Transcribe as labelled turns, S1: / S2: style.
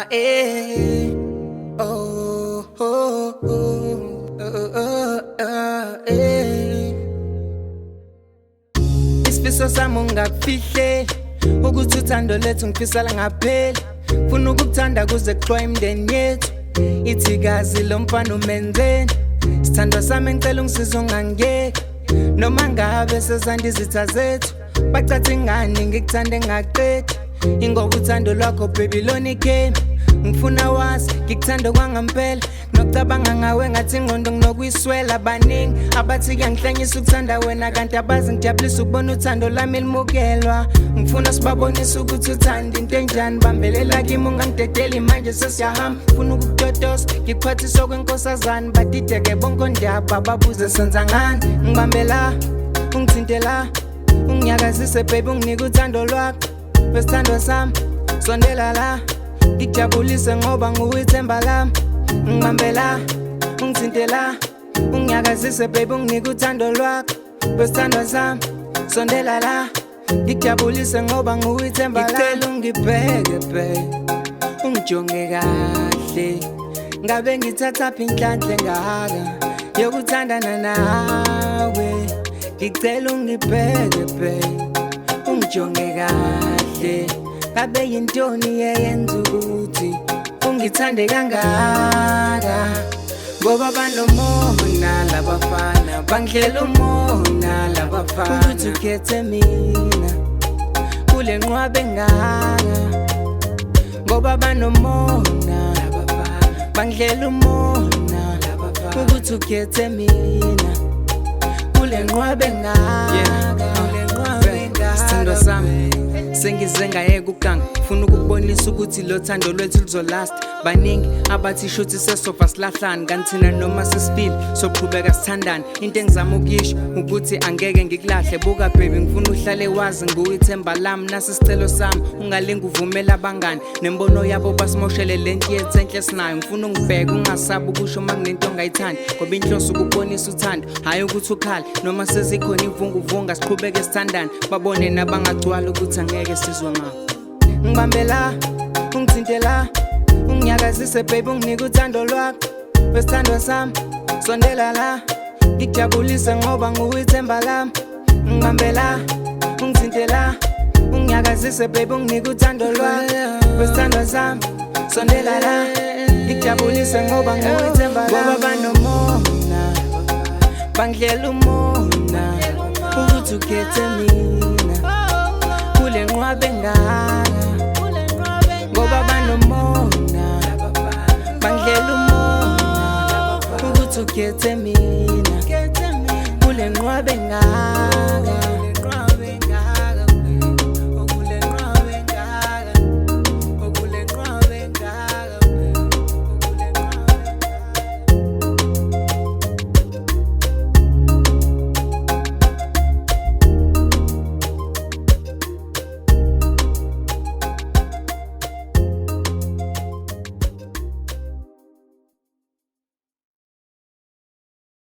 S1: eh. Oh, oh, eh. Isfiso sami ngingak'fihleli, ukuthi uthando lwethu ngifisa lungapheli. Ngfuna ukuk'thanda kuze kuxwaye imndeni yethu, ithi kazi lo mfana umenzeni. Sthandwa sami ngicela ungisize ungangiyeki, noma ngabe sezanda izitha zethu. Bacathi ngani ngikuthande ngaqedi, ingoba uthando lwakho baby lona ikhemi. Ngifuna wazi ngikuthanda kwangampela, nginok'cabanga ngawe ngathi ingqondo nginokuyiswela. Baningi abathi kyang'hlanyis ukuthanda wena, kanti abazi ngijabulisa ukubona uthando lami limukelwa. Ngifuna sibabonise ukuthi uthanda into enjani, bambelela kimi ungangidedeli manje sesiyahamba. Ngifuna ukuk'totosa ngikuphathisa kwenkosazane, badideke bonke ondaba babuze senza ngani. Ngibambe la, ungithinte la, unginyakazise baby, unginike uthando lwakho wesithandwa sami. Sondela la, ngijabulise ngoba nguwe ithemba lami. Ngibambe la, ungithinte la, unginyakazise baby, unginike uthando lwakho wesithandwa sami. Sondela la, ngijabulise ngoba nguwe ithemba lami. Ngicela ungibheke babe, ungijonge kahle, ngabe ngithathaphi inhlanhla engaka yokuthandana nawe. Ngicela ungibheke babe, ungijonge kahle, ngabe yintoni eyenza ukuthi ungithande kangaka. Ngoba banomona labafana, bangidlela umona labafana, ukuthi ukhethe mina kule nqwabe engaka. Ngoba banomona labafana, bangidlela umona labafana, ukuthi ukhethe mina kule nqwabe engaka. Sthandwa sami sengize ngayeka ukuganga, ngifuna ukukubonisa ukuthi lo thando lwethu luzolast. Baningi abathi shuthi sesofa silahlani, kanti thina noma sesifile soqhubeka sithandane. Into engizama ukuyisho ukuthi angeke ngikulahle. Buka baby, ngifuna uhlale wazi nguwe ithemba lami. Nasi isicelo sami, ungalingi uvumela abangani nembono yabo basimoshele lento yethu enhle sinayo. Ngifuna ungibheke ungasabi ukusho uma kunento ongayithandi, ngoba inhloso ukubonisa uthando, hayi ukuthi ukhale. Noma sezikhona ivunguvunga siqhubeke sithandane, babone nabangagcwala ukuthi angeke sizwe ngabo. Ngibambe la, ungithinte la, unginyakazise baby, unginike uthando lwakho wesithandwa sami. Sondela la, ngijabulise ngoba nguwe ithemba lami. Ngibambe la, ungithinte la, unginyakazise baby, unginike uthando lwakho wesithandwa sami. Sondela la, ngijabulise ngoba nguwe ithemba lami. Ngoba banomona, bangidlela umona, ukuthi ukhethe mina kule nqwabe engaka. Ngoba banomona, bangidlela umona, ukuthi ukhethe mina kule nqwabe engaka.